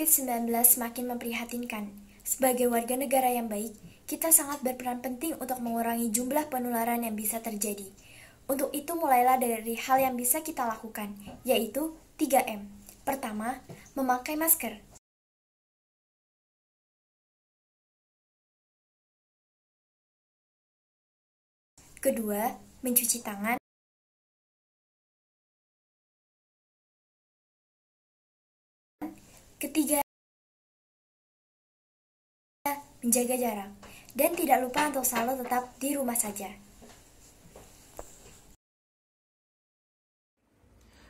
COVID-19 semakin memprihatinkan. Sebagai warga negara yang baik, kita sangat berperan penting untuk mengurangi jumlah penularan yang bisa terjadi. Untuk itu mulailah dari hal yang bisa kita lakukan, yaitu 3M. Pertama, memakai masker. Kedua, mencuci tangan. Ketiga, menjaga jarak. Dan tidak lupa untuk selalu tetap di rumah saja.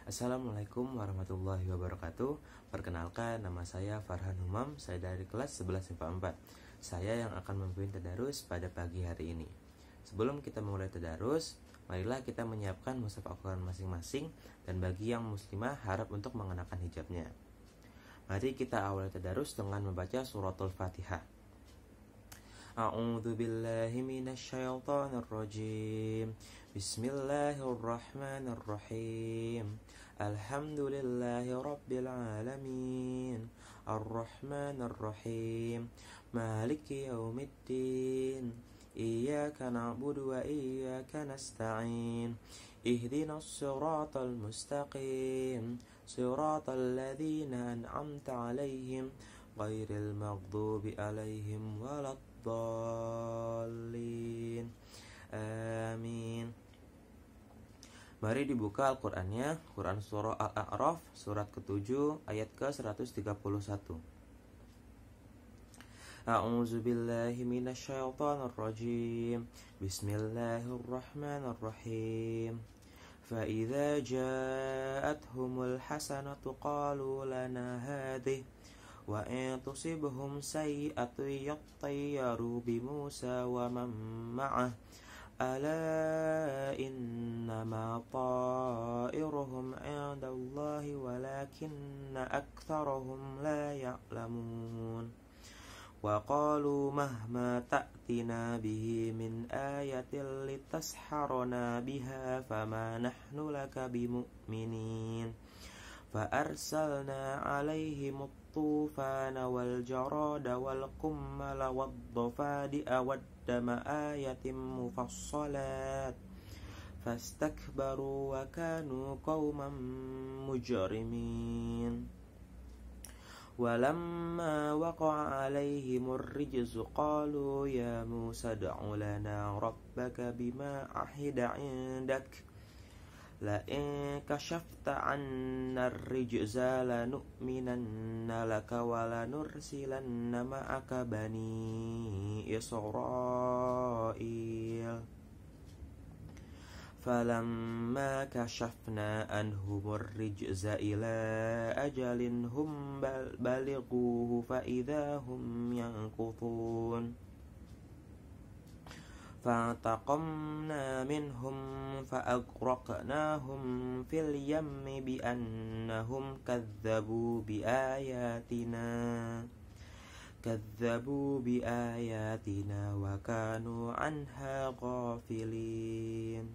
Assalamualaikum warahmatullahi wabarakatuh. Perkenalkan, nama saya Farhan Humam. Saya dari kelas 11 IPA 4. Saya yang akan memimpin tadarus pada pagi hari ini. Sebelum kita memulai tadarus, marilah kita menyiapkan mushaf Al-Quran masing-masing. Dan bagi yang muslimah, harap untuk mengenakan hijabnya. Mari kita awali tadarus dengan membaca suratul Fatihah. A'udzu billahi minasyaitonir rajim. Bismillahirrahmanirrahim. Alhamdulillahi rabbil alamin. Arrahmanir rahim. Maliki yaumiddin. Iyyaka na'budu wa iyyaka nasta'in. Ihdinas siratal mustaqim. Siratal ladzina an'amta 'alaihim ghairil maghdubi 'alaihim waladdallin. Amin. Mari dibuka Al-Qur'annya, Quran Surah Al-A'raf, surat ke-7, ayat ke-131. A'udzu billahi minasyaitonir rajim. Bismillahirrahmanirrahim. فإذا جاءتهم الحسنة قالوا لنا هذه وإن تصبهم سيئة يطيروا بموسى ومن معه ألا إنما طائرهم عند الله ولكن أكثرهم لا يعلمون وقالوا مهما تأتنا به من آية لتسحرنا بها فما نحن لك بمؤمنين فأرسلنا عليهم الطوفان والجراد والقمل والضفادع والدم آية مفصلات فاستكبروا وكانوا قوما مجرمين ولما وقع عليهم الرجز قالوا يا موسى ادع لنا ربك بما عهد عندك لئن كشفت عنا الرجز لنؤمنن لك ولنرسلن معك بني إسرائيل فلما كشفنا عنهم الرجز إلى أجل هم بلغوه فإذا هم ينكثون فانتقمنا منهم فأغرقناهم في اليم بأنهم كذبوا بآياتنا وكانوا عنها غافلين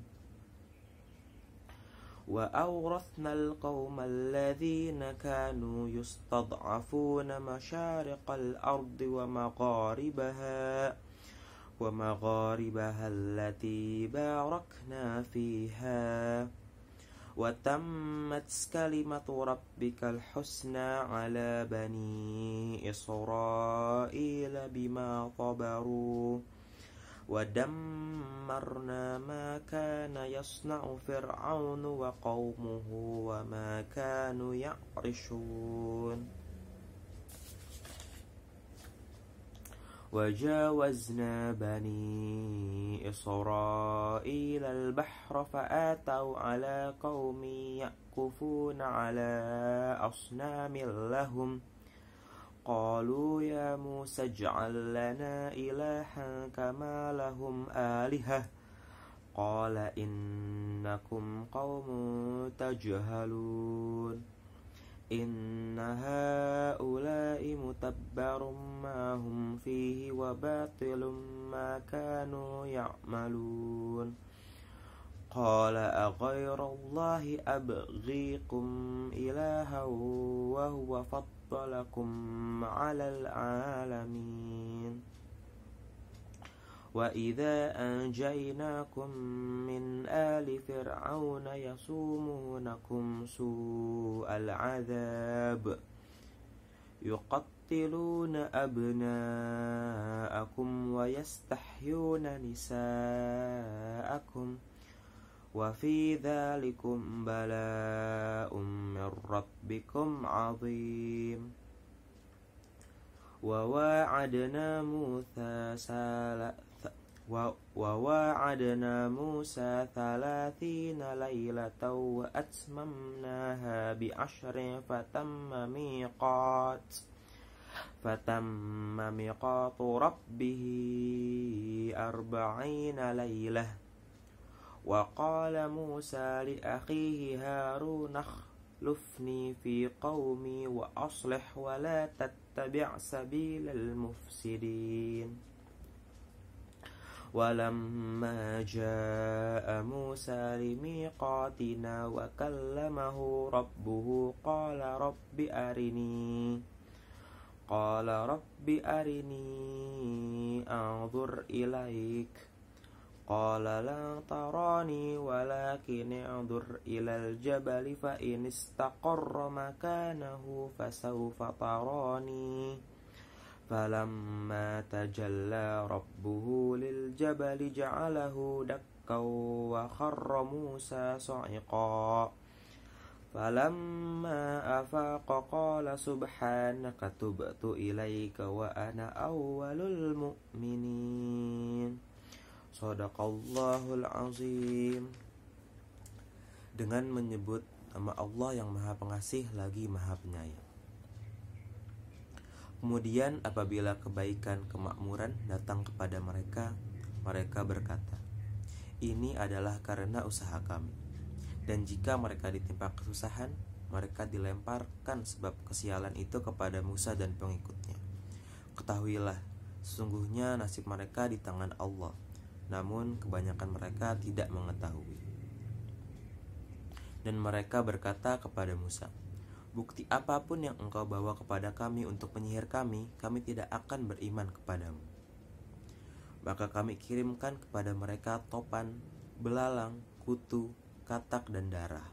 وأورثنا القوم الذين كانوا يستضعفون مشارق الأرض ومغاربها التي باركنا فيها وتمت كلمة ربك الحسنى على بني إسرائيل بما صبروا ودمرنا ما كان يصنع فرعون وقومه وما كانوا يعرشون وجاوزنا بني إسرائيل البحر فآتوا على قوم يعكفون على أصنام لهم قالوا يا موسى اجعل لنا إلها كما لهم آلهة قال إنكم قوم تجهلون إن هؤلاء متبر ما هم فيه وباطل ما كانوا يعملون قال أغير الله أبغيكم إلها وهو فطر فضلكم على العالمين وإذا أنجيناكم من آل فرعون يصومونكم سوء العذاب يقتلون أبناءكم ويستحيون نساءكم وفي ذلكم بلاء من ربكم عظيم وواعدنا موسى 30 ليلة وأتممناها ب10 فتم ميقات ربه 40 ليلة وقال موسى لأخيه هارون اخلفني في قومي وأصلح ولا تتبع سبيل المفسدين ولما جاء موسى لميقاتنا وكلمه ربه قال رب أرني أنظر إليك قال لا تراني ولكن انظر إلى الجبل فإن استقر مكانه فسوف تراني فلما تجلى ربه للجبل جعله دكا وخر موسى صعقا فلما أفاق قال سبحانك تبت إليك وأنا أول المؤمنين. Shadaqallahul azim. Dengan menyebut nama Allah yang Maha Pengasih lagi Maha Penyayang. Kemudian apabila kebaikan kemakmuran datang kepada mereka, mereka berkata, ini adalah karena usaha kami. Dan jika mereka ditimpa kesusahan, mereka dilemparkan sebab kesialan itu kepada Musa dan pengikutnya. Ketahuilah, sesungguhnya nasib mereka di tangan Allah, namun kebanyakan mereka tidak mengetahui. Dan mereka berkata kepada Musa, bukti apapun yang engkau bawa kepada kami untuk penyihir kami tidak akan beriman kepadamu. Maka kami kirimkan kepada mereka topan, belalang, kutu, katak dan darah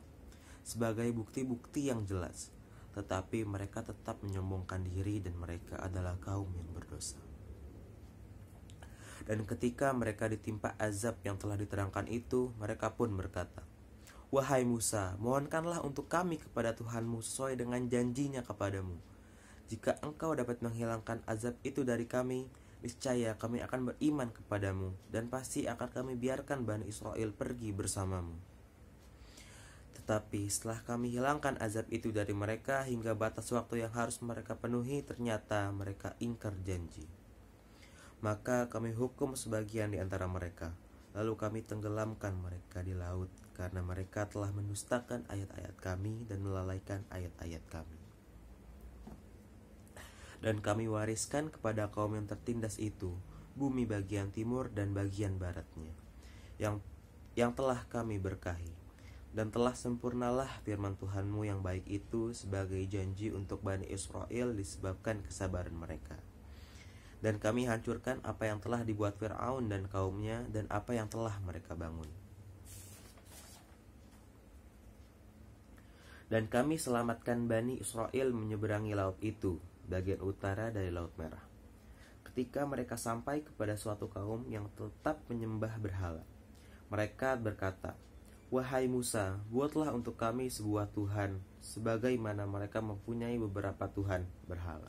sebagai bukti-bukti yang jelas, tetapi mereka tetap menyombongkan diri dan mereka adalah kaum yang berdosa. Dan ketika mereka ditimpa azab yang telah diterangkan itu, mereka pun berkata, wahai Musa, mohonkanlah untuk kami kepada Tuhanmu sesuai dengan janjinya kepadamu. Jika engkau dapat menghilangkan azab itu dari kami, niscaya kami akan beriman kepadamu, dan pasti akan kami biarkan Bani Israel pergi bersamamu. Tetapi setelah kami hilangkan azab itu dari mereka hingga batas waktu yang harus mereka penuhi, ternyata mereka ingkar janji. Maka kami hukum sebagian di antara mereka, lalu kami tenggelamkan mereka di laut karena mereka telah mendustakan ayat-ayat kami dan melalaikan ayat-ayat kami. Dan kami wariskan kepada kaum yang tertindas itu bumi bagian timur dan bagian baratnya, yang telah kami berkahi. Dan telah sempurnalah firman Tuhanmu yang baik itu sebagai janji untuk Bani Israel disebabkan kesabaran mereka. Dan kami hancurkan apa yang telah dibuat Fir'aun dan kaumnya dan apa yang telah mereka bangun. Dan kami selamatkan Bani Israel menyeberangi laut itu, bagian utara dari Laut Merah. Ketika mereka sampai kepada suatu kaum yang tetap menyembah berhala, mereka berkata, wahai Musa, buatlah untuk kami sebuah Tuhan, sebagaimana mereka mempunyai beberapa Tuhan berhala.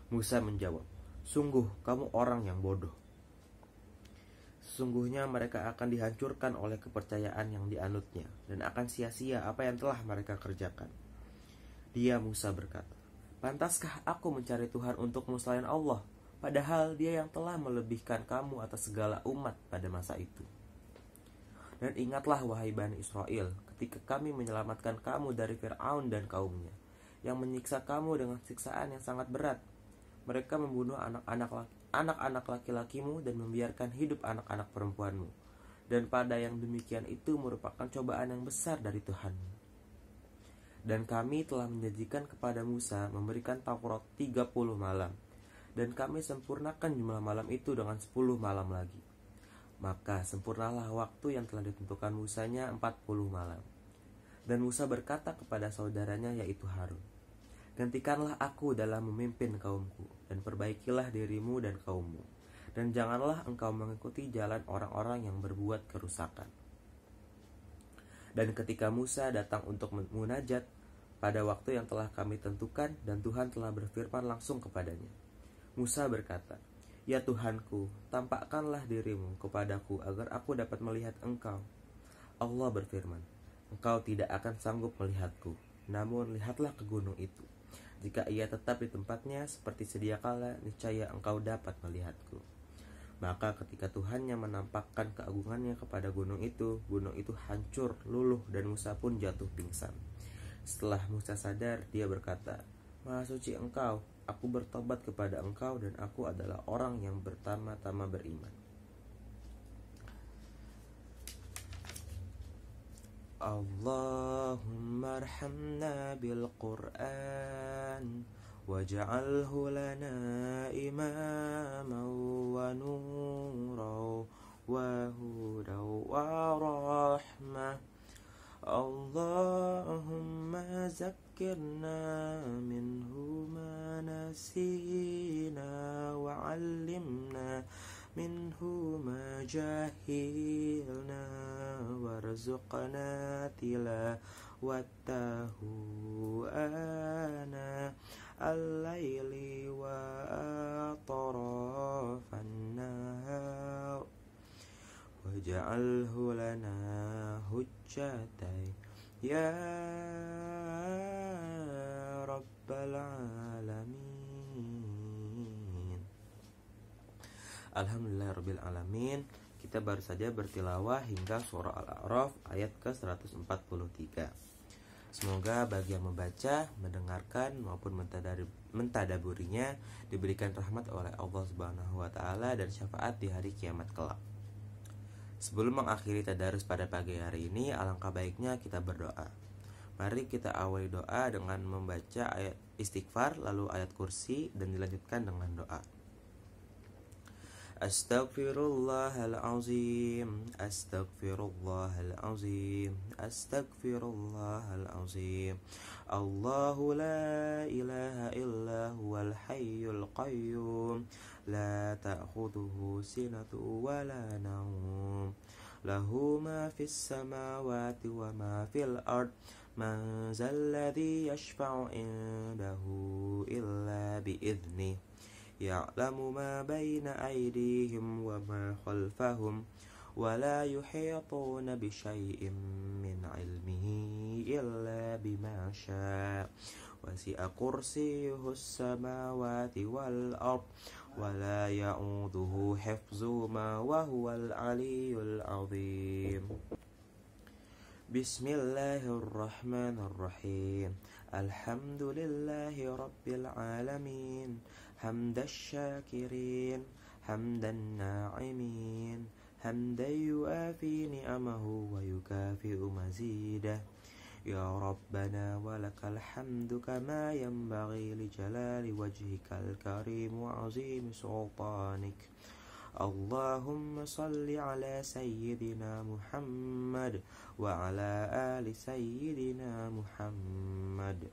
Musa menjawab, sungguh kamu orang yang bodoh. Sesungguhnya mereka akan dihancurkan oleh kepercayaan yang dianutnya, dan akan sia-sia apa yang telah mereka kerjakan. Dia Musa berkata, pantaskah aku mencari Tuhan untukmu selain Allah, padahal dia yang telah melebihkan kamu atas segala umat pada masa itu. Dan ingatlah wahai Bani Israel, ketika kami menyelamatkan kamu dari Fir'aun dan kaumnya, yang menyiksa kamu dengan siksaan yang sangat berat. Mereka membunuh anak-anak laki-lakimu dan membiarkan hidup anak-anak perempuanmu. Dan pada yang demikian itu merupakan cobaan yang besar dari Tuhanmu. Dan kami telah menjanjikan kepada Musa memberikan Taurat 30 malam. Dan kami sempurnakan jumlah malam itu dengan 10 malam lagi. Maka sempurnalah waktu yang telah ditentukan Musanya 40 malam. Dan Musa berkata kepada saudaranya yaitu Harun, gantikanlah aku dalam memimpin kaumku, dan perbaikilah dirimu dan kaummu. Dan janganlah engkau mengikuti jalan orang-orang yang berbuat kerusakan. Dan ketika Musa datang untuk munajat pada waktu yang telah kami tentukan, dan Tuhan telah berfirman langsung kepadanya, Musa berkata, ya Tuhanku, tampakkanlah dirimu kepadaku agar aku dapat melihat engkau. Allah berfirman, engkau tidak akan sanggup melihatku, namun lihatlah ke gunung itu. Jika ia tetap di tempatnya seperti sedia kala, niscaya engkau dapat melihatku. Maka ketika Tuhannya menampakkan keagungannya kepada gunung itu hancur, luluh, dan Musa pun jatuh pingsan. Setelah Musa sadar, dia berkata, Maha suci engkau, aku bertobat kepada engkau dan aku adalah orang yang pertama-tama beriman. Allahumma arhamna bil Qur'an waj'alhu lana imaman wa nuran wa hudan wa rahmah. Allahumma zakkirna minhu ma nasina wa 'allimna minhu ma jahilna warzuqna tilawatahu ana al-laili wa atrafan nahar waj'alhu lana hujjatai ya rabbal alamin. Alhamdulillahirabbil alamin. Kita baru saja bertilawah hingga surah Al-A'raf ayat ke-143. Semoga bagi yang membaca, mendengarkan maupun mentadaburinya diberikan rahmat oleh Allah Subhanahu wa taala dan syafaat di hari kiamat kelak. Sebelum mengakhiri tadarus pada pagi hari ini, alangkah baiknya kita berdoa. Mari kita awali doa dengan membaca ayat istighfar, lalu ayat kursi, dan dilanjutkan dengan doa. Astaghfirullahalazim, astaghfirullahalazim, astaghfirullahalazim. Allahu la ilaha illa huwal hayyul qayyum, la ta'khudhuhu sinatun wa la nawm, lahu ma fis samawati wa ma fil ard, man zalladhi yashfa'u indahu illa bi'idhnih, ya'lamu ma baina aydihim wa ma khalfahum wa la yuhituna bi syai'in min 'ilmihi illa bima syaa' wasi'a kursiyyuhus samawati wal ard wa la ya'uduhu hifdzuhuma wa huwal 'aliyyul 'azim. Bismillahirrahmanirrahim. Alhamdulillahi rabbil alamin, hamdash syakirin, hamdan na'imin, hamdan yuafi ni'amahu wa yukafi'u mazidah. Ya Rabbana walakal hamdu kama yanbaghi li jalali wajhikal karim wa azimi sultanik. Allahumma salli ala sayyidina Muhammad wa ala ali sayyidina Muhammad.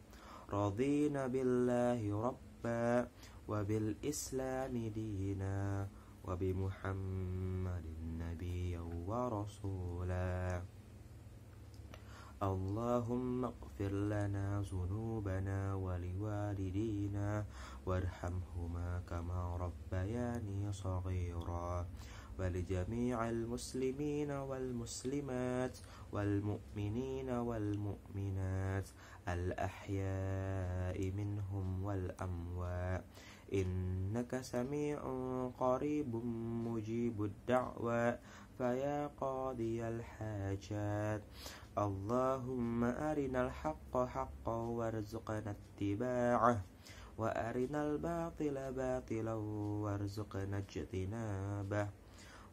Radina billahi rabba wa bil islami dina wa bi Muhammadin nabiyyan wa rasula. Allahumma ighfir lana dhunubana wa liwalidina warhamhuma kama rabbayani shaghira wa li jami'il muslimina wal muslimat wal mu'minina wal mu'minat al ahya'i minhum wal amwat innaka sami'un qaribun mujibud da'wa faya qadiyal hajat. Allahumma arinal haqqa haqqan warzuqna ittiba'ah wa arinal batila batilan warzuqna ijtinabah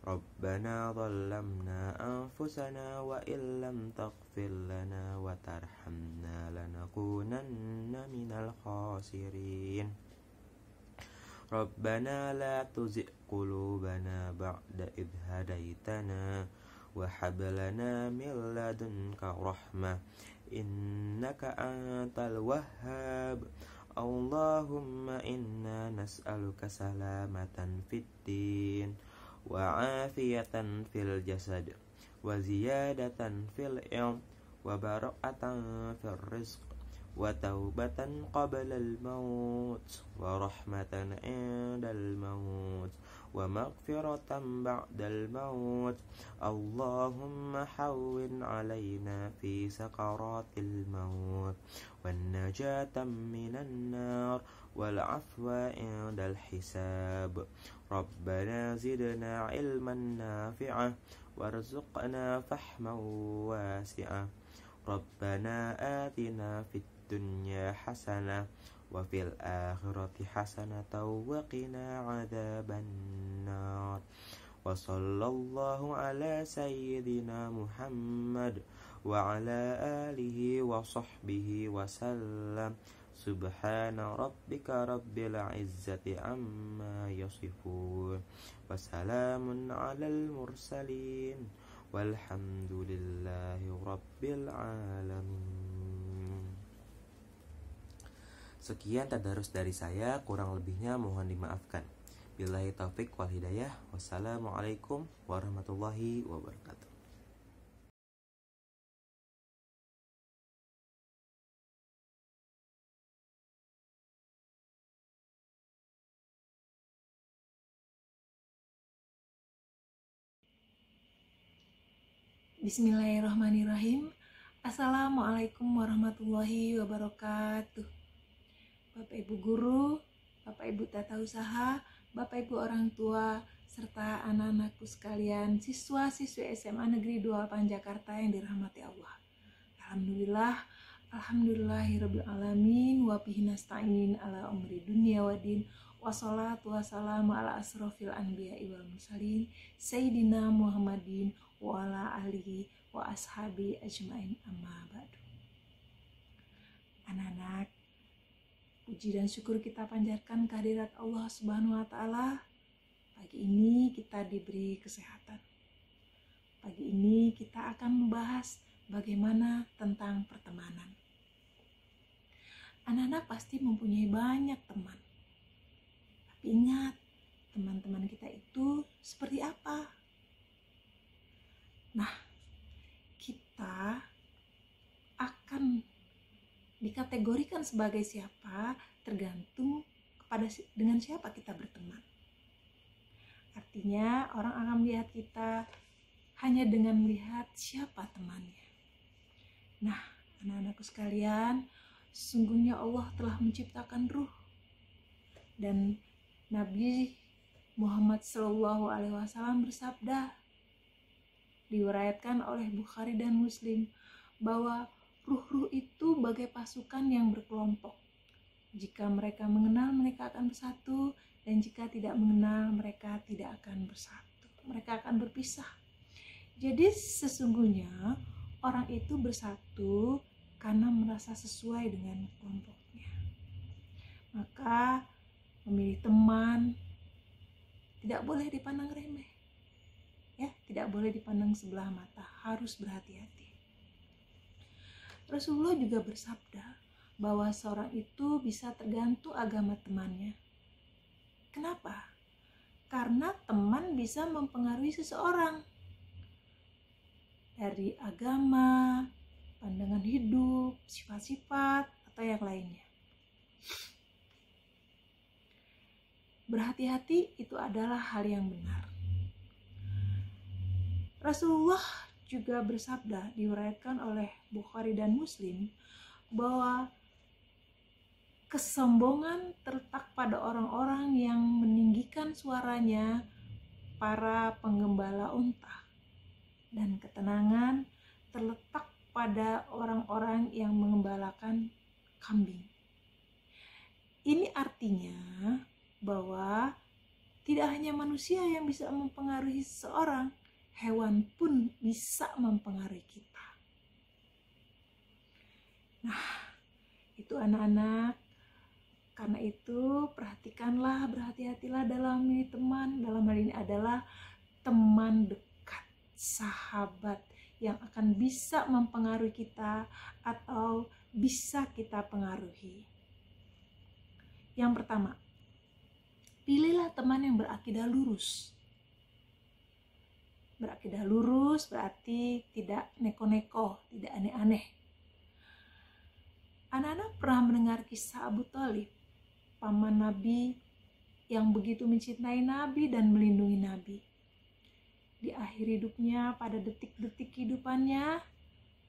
ربنا ظلمنا أنفسنا وإن لم تغفر لنا وترحمنا لنكونن من الخاسرين ربنا لا تزغ قلوبنا بعد إذ هديتنا وهب لنا من لدنك رحمة إنك أنت الوهاب اللهم إنا نسألك سلامة في الدين وعافية في الجسد وزيادة في العلم وبركة في الرزق وتوبة قبل الموت ورحمة عند الموت ومغفرة بعد الموت اللهم حون علينا في سكرات الموت والنجاة من النار والعفو عند الحساب ربنا زدنا علما نافعا وارزقنا فهما واسعا ربنا آتنا في الدنيا حسنة وفي الآخرة حسنة وقنا عذاب النار وصلى الله على سيدنا محمد وعلى آله وصحبه وسلم سبحان ربك رب العزة عما يصفون وسلام على المرسلين walhamdulillahi rabbil alamin. Sekian tadarus dari saya, kurang lebihnya mohon dimaafkan. Billahi taufik wal hidayah. Wassalamualaikum warahmatullahi wabarakatuh. Bismillahirrahmanirrahim. Assalamualaikum warahmatullahi wabarakatuh. Bapak Ibu guru, Bapak Ibu tata usaha, Bapak Ibu orang tua, serta anak-anakku sekalian, siswa-siswi SMA Negeri 28 Jakarta yang dirahmati Allah. Alhamdulillah, alhamdulillahirabbil alamin wa bihi nasta'in ala umri dunya waddin. Wassalatu wassalamu ala asrofil anbiya'i wal mursalin Sayyidina Muhammadin wa ala alihi wa ashabi ajmain amma ba'du. Anak-anak, puji dan syukur kita panjatkan kehadirat Allah Subhanahu wa taala. Pagi ini kita diberi kesehatan. Pagi ini kita akan membahas bagaimana tentang pertemanan. Anak-anak pasti mempunyai banyak teman. Tapi ingat, teman-teman kita itu seperti apa? Nah, kita akan dikategorikan sebagai siapa tergantung kepada dengan siapa kita berteman. Artinya orang akan melihat kita hanya dengan melihat siapa temannya. Nah, anak-anakku sekalian, sesungguhnya Allah telah menciptakan ruh, dan Nabi Muhammad SAW bersabda, diwariatkan oleh Bukhari dan Muslim, bahwa ruh-ruh itu bagai pasukan yang berkelompok. Jika mereka mengenal, mereka akan bersatu, dan jika tidak mengenal, mereka tidak akan bersatu. Mereka akan berpisah. Jadi sesungguhnya orang itu bersatu karena merasa sesuai dengan kelompoknya. Maka memilih teman tidak boleh dipandang remeh. Ya, tidak boleh dipandang sebelah mata, harus berhati-hati. Rasulullah juga bersabda bahwa seorang itu bisa tergantung agama temannya. Kenapa? Karena teman bisa mempengaruhi seseorang dari agama, pandangan hidup, sifat-sifat, atau yang lainnya. Berhati-hati itu adalah hal yang benar. Rasulullah juga bersabda, diriwayatkan oleh Bukhari dan Muslim, bahwa kesombongan terletak pada orang-orang yang meninggikan suaranya, para penggembala unta, dan ketenangan terletak pada orang-orang yang mengembalakan kambing. Ini artinya bahwa Tidak hanya manusia yang bisa mempengaruhi seseorang, hewan pun bisa mempengaruhi kita. Nah, itu anak-anak. Karena itu perhatikanlah, berhati-hatilah dalam memilih teman. Dalam hal ini adalah teman dekat, sahabat yang akan bisa mempengaruhi kita atau bisa kita pengaruhi. Yang pertama, pilihlah teman yang berakidah lurus. Berakidah lurus berarti tidak neko-neko, tidak aneh-aneh. Anak-anak pernah mendengar kisah Abu Thalib, paman Nabi yang begitu mencintai Nabi dan melindungi Nabi. Di akhir hidupnya, pada detik-detik kehidupannya,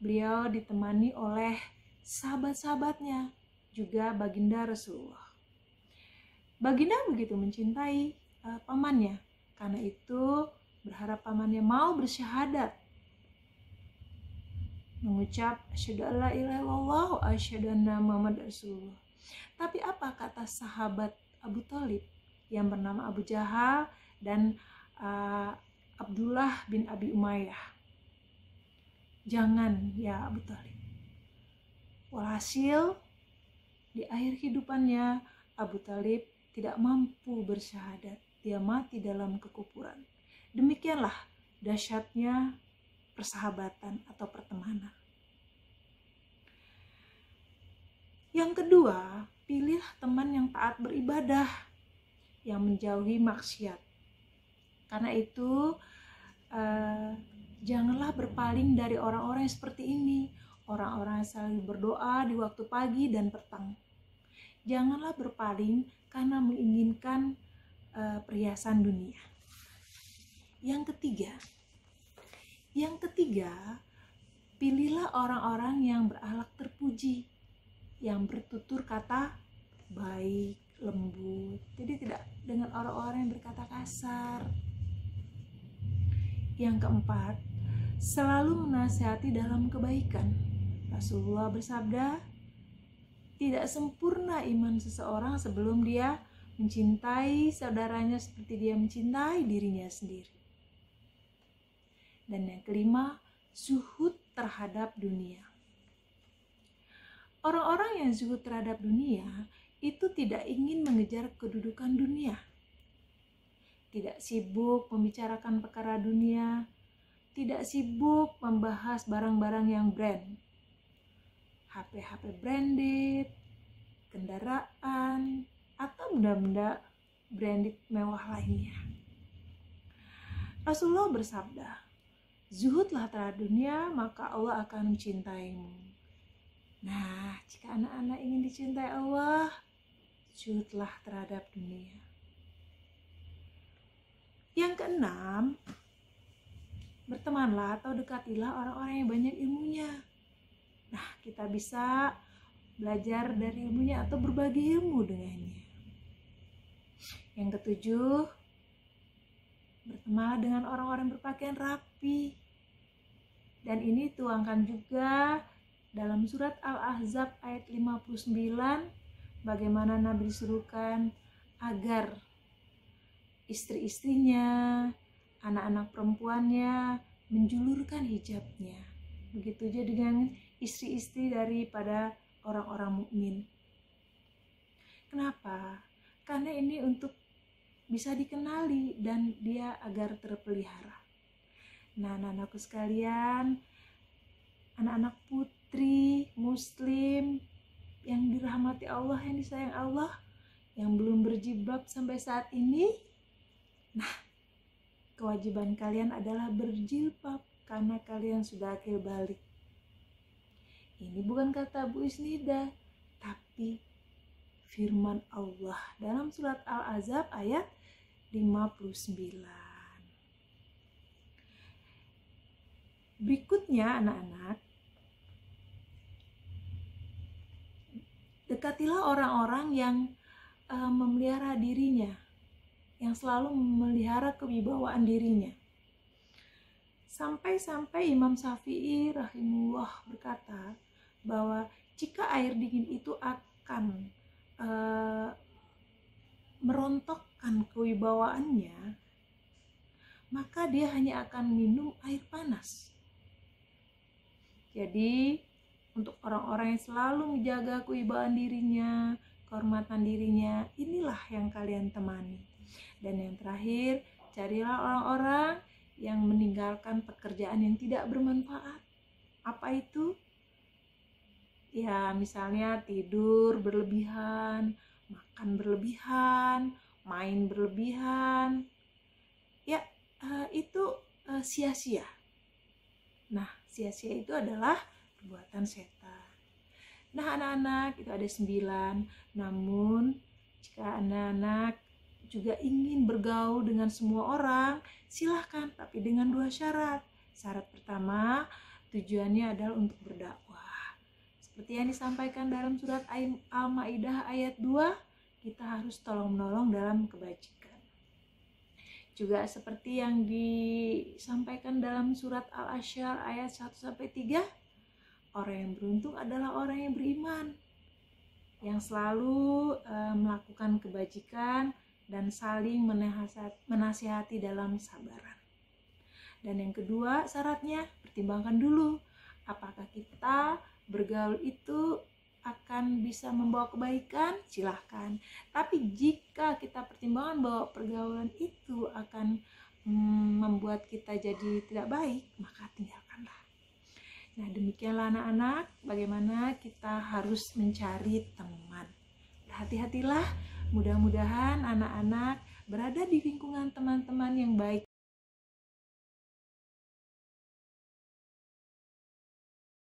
beliau ditemani oleh sahabat-sahabatnya, juga baginda Rasulullah. Baginda begitu mencintai pamannya, karena itu berharap pamannya mau bersyahadat, mengucap asyhadu alla ilaha illallah wa asyhadu anna Muhammad Rasulullah. Tapi apa kata sahabat Abu Thalib yang bernama Abu Jahal dan Abdullah bin Abi Umayyah? Jangan ya Abu Thalib. Walhasil di akhir kehidupannya Abu Thalib tidak mampu bersyahadat, dia mati dalam kekufuran. Demikianlah dahsyatnya persahabatan atau pertemanan. Yang kedua, pilih teman yang taat beribadah, yang menjauhi maksiat. Karena itu janganlah berpaling dari orang-orang yang seperti ini, orang-orang yang selalu berdoa di waktu pagi dan petang. Janganlah berpaling karena menginginkan perhiasan dunia. Yang ketiga, pilihlah orang-orang yang berakhlak terpuji, yang bertutur kata baik, lembut. Jadi tidak dengan orang-orang yang berkata kasar. Yang keempat, selalu menasihati dalam kebaikan. Rasulullah bersabda, tidak sempurna iman seseorang sebelum dia mencintai saudaranya seperti dia mencintai dirinya sendiri. Dan yang kelima, zuhud terhadap dunia. Orang-orang yang zuhud terhadap dunia itu tidak ingin mengejar kedudukan dunia, tidak sibuk membicarakan perkara dunia, tidak sibuk membahas barang-barang yang brand, HP branded, kendaraan, atau benda-benda branded mewah lainnya. Rasulullah bersabda, zuhudlah terhadap dunia, maka Allah akan mencintaimu. Nah, jika anak-anak ingin dicintai Allah, zuhudlah terhadap dunia. Yang keenam, bertemanlah atau dekatilah orang-orang yang banyak ilmunya. Nah, kita bisa belajar dari ilmunya atau berbagi ilmu dengannya. Yang ketujuh, bertemanlah dengan orang-orang berpakaian rapi. Dan ini tuangkan juga dalam surat Al-Ahzab ayat 59, bagaimana Nabi disuruhkan agar istri-istrinya, anak-anak perempuannya menjulurkan hijabnya. Begitu juga dengan istri-istri daripada orang-orang mukmin. Kenapa? Karena ini untuk bisa dikenali dan dia agar terpelihara. Nah, anak-anakku sekalian, anak-anak putri muslim yang dirahmati Allah, yang disayang Allah, yang belum berjilbab sampai saat ini, nah, kewajiban kalian adalah berjilbab karena kalian sudah akil balik. Ini bukan kata Bu Isnida, tapi firman Allah dalam surat Al-Ahzab ayat 59. Berikutnya anak-anak, dekatilah orang-orang yang memelihara dirinya, yang selalu memelihara kewibawaan dirinya. Sampai-sampai Imam Syafi'i rahimahullah berkata bahwa jika air dingin itu akan merontokkan akan kewibawaannya, maka dia hanya akan minum air panas. Jadi, untuk orang-orang yang selalu menjaga kewibawaan dirinya, kehormatan dirinya, inilah yang kalian temani. Dan yang terakhir, carilah orang-orang yang meninggalkan pekerjaan yang tidak bermanfaat. Apa itu? Ya, misalnya tidur berlebihan, makan berlebihan, main berlebihan. Ya, itu sia-sia. Nah, sia-sia itu adalah perbuatan setan. Nah, anak-anak, itu ada 9. Namun, jika anak-anak juga ingin bergaul dengan semua orang, silahkan, tapi dengan 2 syarat. Syarat pertama, tujuannya adalah untuk berdakwah. Seperti yang disampaikan dalam surat Al-Maidah ayat 2, kita harus tolong-menolong dalam kebajikan. Juga seperti yang disampaikan dalam surat Al-Asyar ayat 1-3, orang yang beruntung adalah orang yang beriman, yang selalu melakukan kebajikan dan saling menasihati dalam sabaran. Dan yang kedua syaratnya, pertimbangkan dulu apakah kita bergaul itu akan bisa membawa kebaikan, silahkan. Tapi jika kita pertimbangkan bahwa pergaulan itu akan membuat kita jadi tidak baik, maka tinggalkanlah. Nah, demikianlah anak-anak, bagaimana kita harus mencari teman. Hati-hatilah, mudah-mudahan anak-anak berada di lingkungan teman-teman yang baik